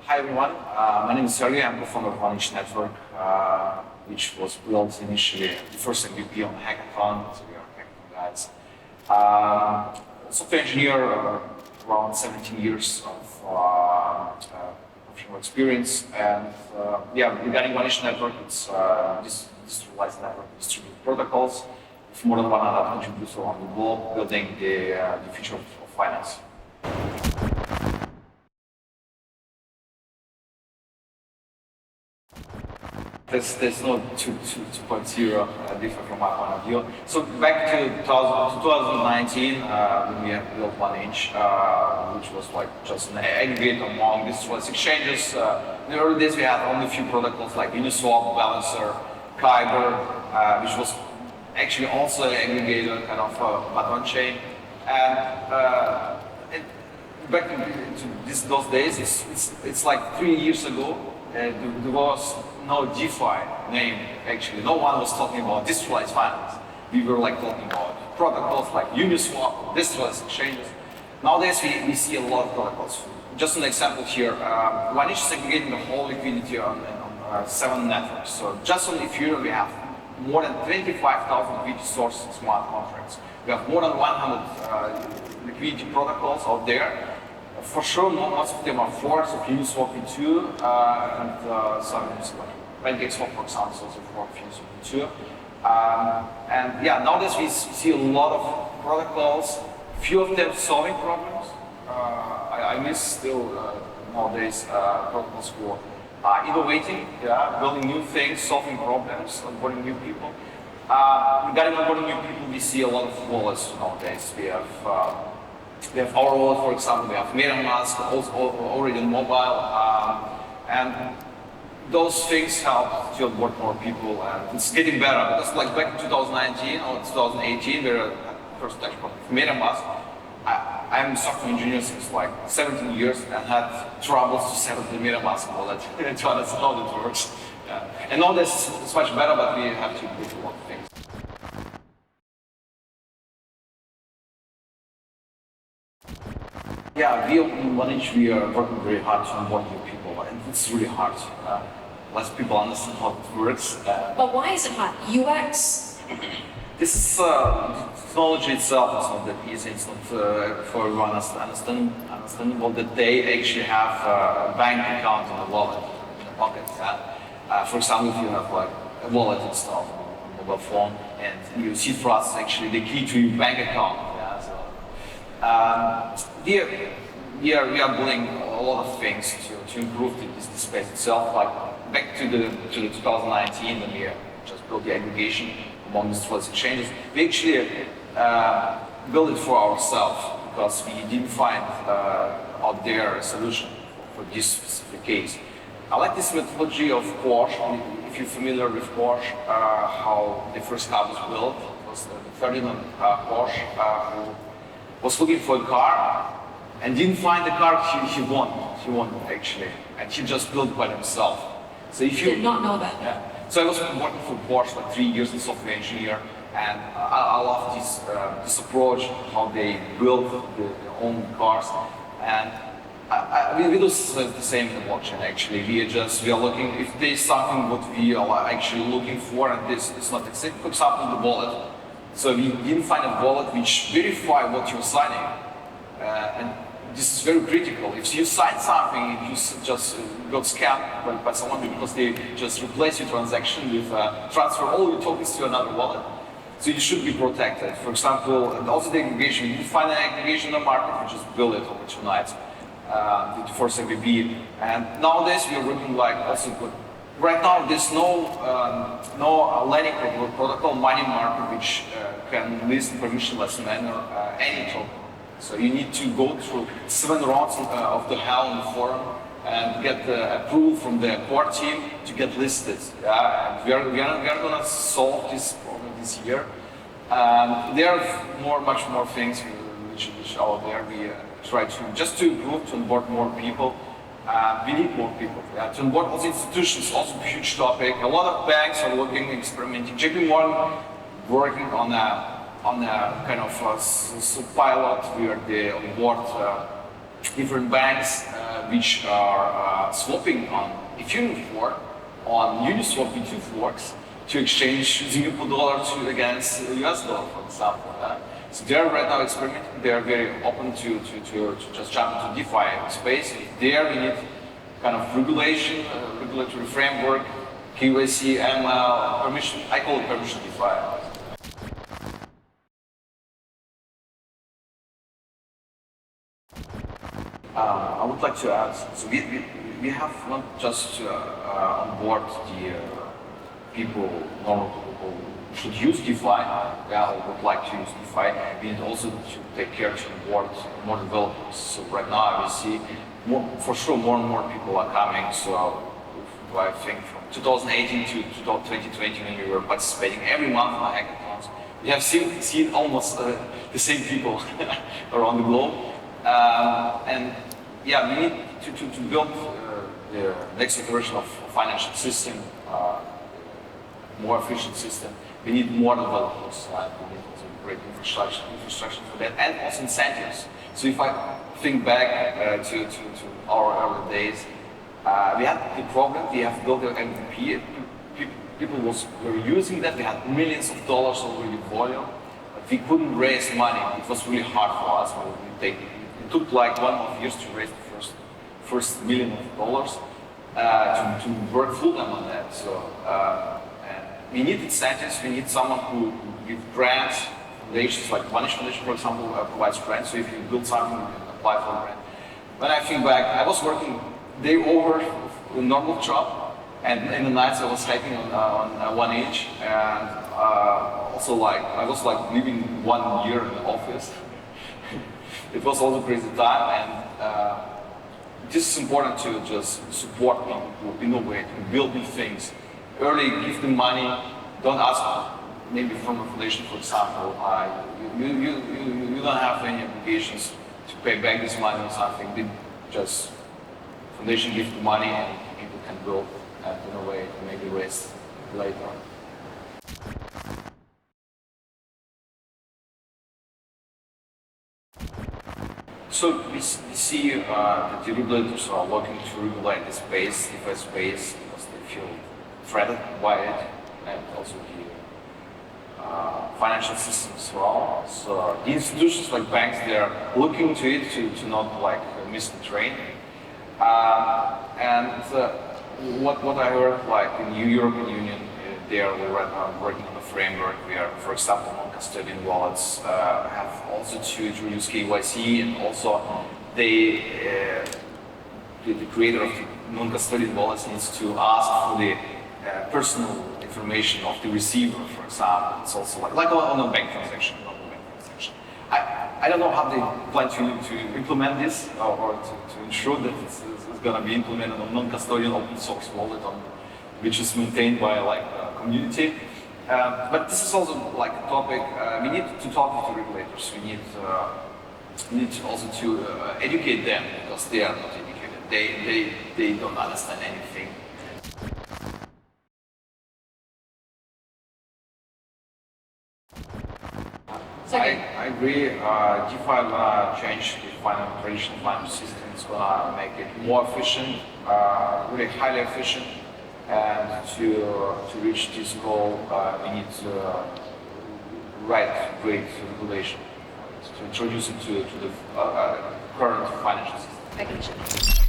Hi everyone, my name is Sergej. I'm the founder of Binance Network, which was built initially the first MVP on the hackathon. So we are hackathon guys. Software engineer, around 17 years of professional experience, and regarding Binance Network, it's this decentralized network of distributed protocols with more than 100 contributors around the globe, building the future of finance. There's no 2.0 different from my point of view. So back to 2019, when we have built 1inch, which was like just an aggregate among decentralized exchanges. In the early days, we had only a few protocols like Uniswap, Balancer, Kyber, which was actually also an aggregator, kind of but on chain. And back to those days, it's like 3 years ago. There was no DeFi name, actually. No one was talking about decentralized finance. We were like talking about protocols like Uniswap, decentralized exchanges. Nowadays, we see a lot of protocols. Just an example here, 1inch is aggregating the whole liquidity on 7 networks. So just on Ethereum, we have more than 25,000 liquidity sources in smart contracts. We have more than 100 liquidity protocols out there. For sure, most of them are forks of Uniswap v2, and some PancakeSwap, for example, is also fork of Uniswap v2. And yeah, nowadays we see a lot of protocols, few of them solving problems. I miss still nowadays protocols who are innovating, building new things, solving problems, onboarding new people. Regarding onboarding new people, we see a lot of wallets nowadays. We have our wallet, for example, we have MetaMask, also already on mobile, and those things help to onboard more people, and it's getting better. Because like back in 2019 or 2018, we were first touch point with MetaMask. I'm a software engineer since like 17 years and had troubles to set up the MetaMask wallet to understand how that works. Yeah. And now this is much better, but we have to improve a lot of things. Yeah, we on 1inch, we are working very hard to onboard new people, and it's really hard. Less people understand how it works. But why is it hard? UX? This is technology itself. It's not that easy. It's not for everyone understandable that they actually have a bank account in a wallet, in a pocket. For example, if you have like a wallet installed on a mobile phone, and you see for us actually the key to your bank account. We are doing a lot of things to improve the space itself. Like back to the 2019 when we just built the aggregation among decentralized exchanges, we actually built it for ourselves because we didn't find out there a solution for this specific case. I like this methodology of Porsche. If you're familiar with Porsche, how the first car was built, it was the Ferdinand Porsche, who was looking for a car and didn't find the car he wanted actually, and he just built by himself. So if you did not know that. Yeah. So I was working for Porsche like 3 years as a software engineer, and I love this approach, how they build their own cars, and we do the same in the blockchain actually. We are looking if there's something what we are actually looking for, and this is not exactly, for example, the wallet. So we didn't find a wallet which verify what you're signing, and this is very critical. If you sign something, if you just got scammed by someone because they just replace your transaction with transfer all your tokens to another wallet, so you should be protected. For example, and also the aggregation. We didn't find an aggregation in the market. We just built it over 2 nights, the first MVP. And nowadays we are working like also good. Right now, there's no lending protocol, money market, which can list in permissionless manner any token. So you need to go through 7 rounds of the hell in the forum and get approval from the core team to get listed. And we are going to solve this problem this year. There are much more things which are there. We try to improve, to onboard more people. We need more people. To onboard also institutions, also a huge topic. A lot of banks are looking, experimenting. JP Morgan working on a kind of pilot where they onboard different banks which are swapping on Ethereum fork on Uniswap V2 forks to exchange Singapore dollar against US dollar, for example. So they're right now experimenting. They are very open to just jump into DeFi space. There we need kind of regulation, regulatory framework, KYC, ML, permission. I call it permission DeFi. I would like to add, so we have not just on board the normal people who should use DeFi, or would like to use DeFi, we need also to take care to onboard more developers. So right now we see, for sure, more and more people are coming. So I think from 2018 to 2020, when we were participating every month in hackathons, we have seen almost the same people around the globe. And yeah, we need to build the next generation of financial system, more efficient system. We need more developers. We need also great infrastructure for that, and also incentives. So if I think back to our early days, we had the problem. We have built an MVP. People were using that. We had millions of dollars already volume, but we couldn't raise money. It was really hard for us. It took like 1.5 years to raise the first $1 million to work full time on that. So we need incentives. We need someone who gives grants. Foundations like Vanish Foundation, for example, provides grants. So if you build something, you can apply for a grant. When I think back, I was working day over a normal job, and in the nights I was hacking on 1inch, and also like I was like living 1 year in the office. It was also a crazy time, and this is important to just support people who innovate and build new things. Early, give them money. Don't ask, maybe from a foundation, for example, you don't have any obligations to pay back this money or something. They just foundation give the money, and people can build and innovate and maybe raise later. So we see that the regulators are working to regulate the space, DeFi space, because they feel threatened by it, and also the financial systems as well. So the institutions like banks, they are looking to it to not like miss the train. What I heard, like in the European Union, they are right now working on a framework where, for example, non-custodian wallets have also to introduce KYC, and also the creator of the non-custodian wallets needs to ask for the personal information of the receiver, for example. It's also like on a bank transaction, I don't know how they plan to implement this or to ensure that it's going to be implemented on non-custodian open source wallet which is maintained by like a community. But this is also like a topic we need to talk with the regulators. We need also to educate them, because they are not educated. They don't understand anything. I agree. DeFi gonna change the traditional finance system. It's gonna make it more efficient, really highly efficient. And to reach this goal, we need to write great regulation to introduce it to the current financial system.